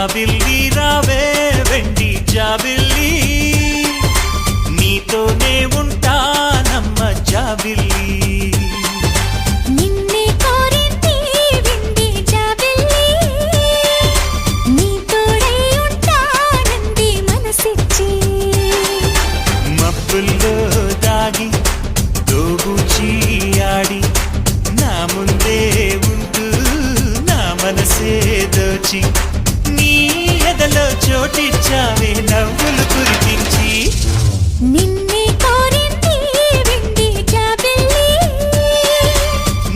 జాబిల్లి రావే వెండి జాబిల్లి నీతోనే ఉంటానమ్మ జాబిల్లి నిన్నే కోరింది వెండి జాబిల్లి నీతోనే ఉంటానంది మనసిచ్చి మబ్బుల్లో దాగి దోబూచి ఆడి నా ముందే ఉంటూ నా మనసే దోచి నీ ఎదలో చోటిచ్చావే నవ్వులు కురిపించి నిన్నే కోరింది వెండి జాబిల్లి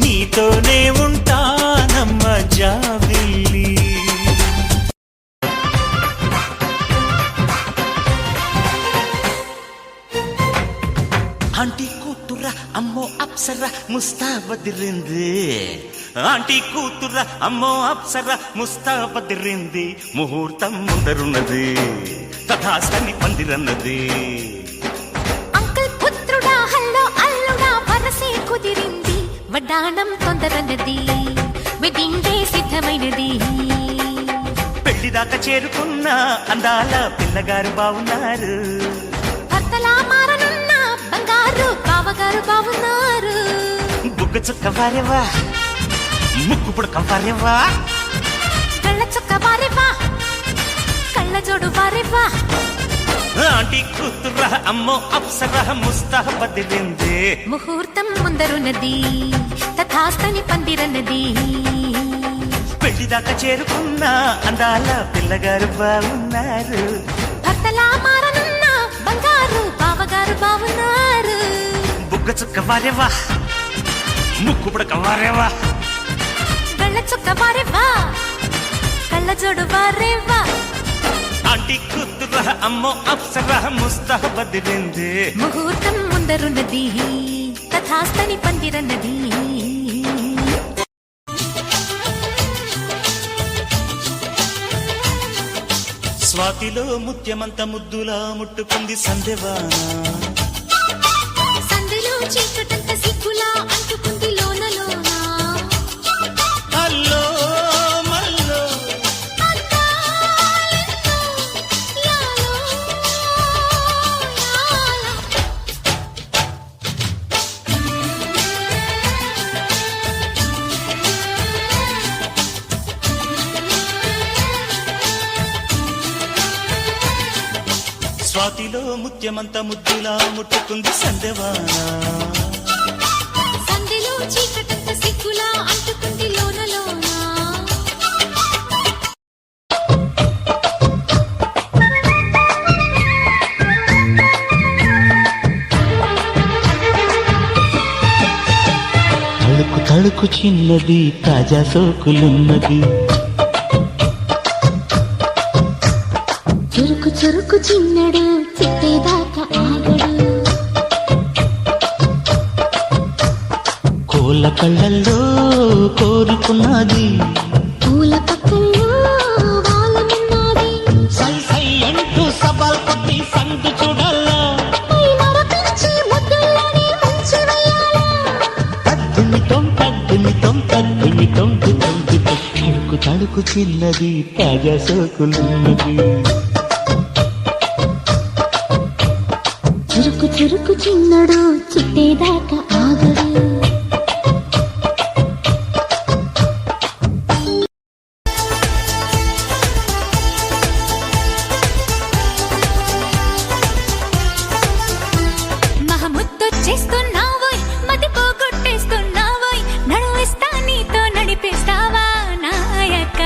నీతోనే ఉంటానమ్మ జాబిల్లి ఆంటీ కూతుర అమ్మో అప్సర ముస్తాబదిరింది ఆంటీ కూతుర అమ్మో అప్సర ముస్తాబదిరింది ముహూర్తం ముందరున్నది తథాస్తని పందిరన్నది అంకుల్ పుత్రుడా హల్లో అల్లుడా వరసే కుదిరింది వడ్డాణం తొందరన్నది వెడ్డింగ్ డే సిద్ధమైనది పెళ్లిదాకా చేరుకున్న అందాల పిల్లగారు బావున్నారు భర్తలా మారనున్న బంగారు బావగారు బావున్నారు బుగ్గ చుక్క వారేవా ముక్కు పుడక వారేవా కళ్ళ చుక్క వారేవా కళ్ళ జోడు వారేవా ఆంటీ కూతుర అమ్మో అప్సర ముస్తాబదిరింది ముహూర్తం ముందరున్నది తథాస్తని పందిరన్నది పెళ్లిదాకా చేరుకున్న అందాల పిల్లగారు బాగున్నారు భర్తలా మారనున్న బంగారు బావగారు బావున్నారు బుగ్గ చుక్క వారేవా ముక్కు పుడక వారేవా కళ్ళ చుక్క వారేవా కళ్ళ జోడు వారేవా ఆంటీ కూతుర అమ్మో అప్సర ముస్తాబదిరింది ముహూర్తం ముందరున్నది తథాస్తని పందిరన్నది స్వాతిలో ముత్యమంత ముద్దులా ముట్టుకుంది సందెవాన సందులో చీకటంత సిగ్గులా అంటుకుంది లోన లోన అల్లో మల్లో అద్దాలెన్నో యాలో యాల స్వాతిలో ముత్యమంత ముద్దులా ముట్టుకుంది సందెవాన సందులో చీకటంత సిగ్గులా అంటుకుంది లోన లోన తడుకు తడుకు చిన్నది తాజా సోకులున్నది చురుకు చురుకు చిన్నడు చిట్టేదాకా ఆగడు కోళ్ళ కళ్ళల్లో కోరుకున్నది పూల పక్కల్లో వాలనున్నది సై సై అంటూ సవాల్ కొద్ది సందు చూడాలా పై మరపించి ముద్దుల్లోనే ముంచి వెయ్యాలా తద్దుమితం తడుకు తడుకు చిన్నది తాజా సోకులున్నది చురుకు చురుకు చిన్నడు చిట్టేదాకా ఆగడు మహముద్దొచ్చేస్తున్నావోయ్ మతి పోగొట్టేస్తున్నావోయ్ నడువేస్తా నీతో నడిపేస్తావా నాయక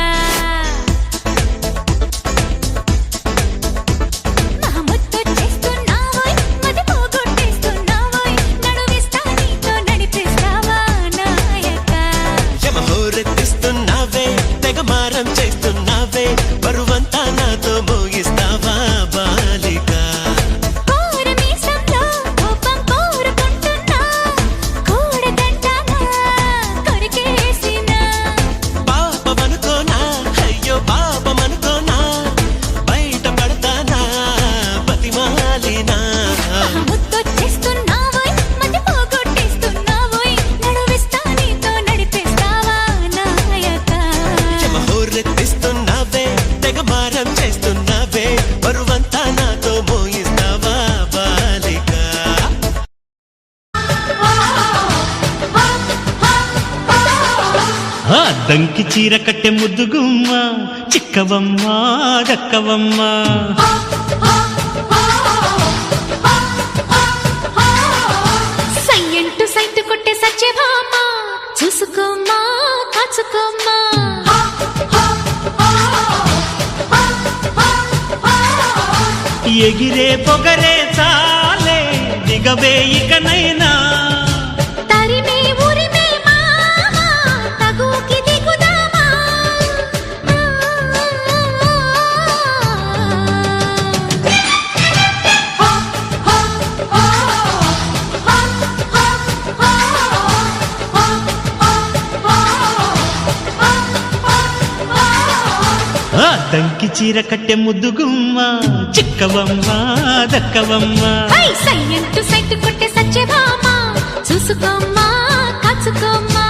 మహముద్దొచ్చేస్తున్నావోయ్ మతి పోగొట్టేస్తున్నావోయ్ నడువేస్తా నీతో నడిపేస్తావా ఆ దంకి చీర కట్టె ముద్దుగుమ్మ చిక్కవమ్మ దక్కవమ్మ సయ్యంటూ సైటు కొట్టే సత్యభామ చూసుకోమ్మా కాచుకోమ్మా ఎగిరే పొగరే చాలే దిగవే ఇకనైనా తరిమే ఉరిమే మామ తగుకి దిగుదామా ఆ దంకి చీర కట్టె ముద్దుగుమ్మ చిక్కవమ్మ దక్కవమ్మ హై సయ్యంటూ సైటు కొట్టే సత్యభామ చూసుకోమ్మా కాచుకోమ్మా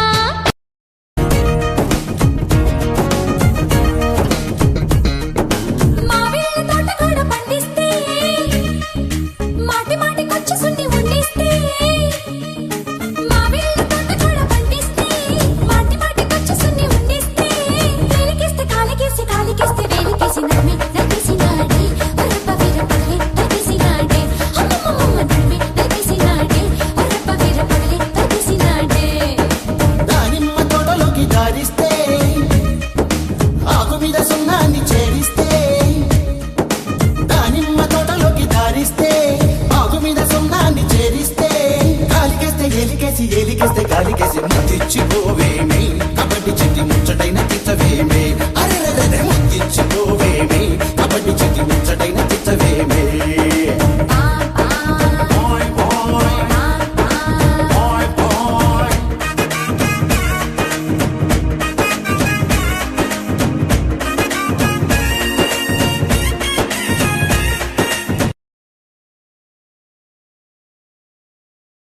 మావిళ్ళ తోట కూడా పండిస్తే మాటి మాటికొచ్చి సున్ని వండిస్తే మావిళ్ళ తోట కూడా పండిస్తే మాటి మాటికొచ్చి సున్ని వండిస్తే వేలికేస్తే కాలికేసి కాలికేస్తే వేలికేసి నమ్మి నవ్వేసినాడే ఒరప్ప వీర పగలే తగ్గేసినాడే అమ్మమ్మమ్మ నమ్మి నవ్వేసినాడే ఒరప్ప వీర పగలే తగ్గేసినాడే దానిమ్మ తోటలోకి దారిస్తే ఆకు మీద సున్నాన్ని చేరిస్తే దానిమ్మ తోటలోకి దారిస్తే ఆకు మీద సున్నాన్ని చేరిస్తే కాలికేస్తే ఎలికేసి ఎలికేస్తే కాలికేసి ముద్దిచ్చిపోవేమే కబడ్డీ చెట్టి ముచ్చటైన తిచ్చవేమే అరే ముద్దిచ్చిపోవేమే కబడ్డీ చెట్టి ముచ్చటైన తిచ్చవేమే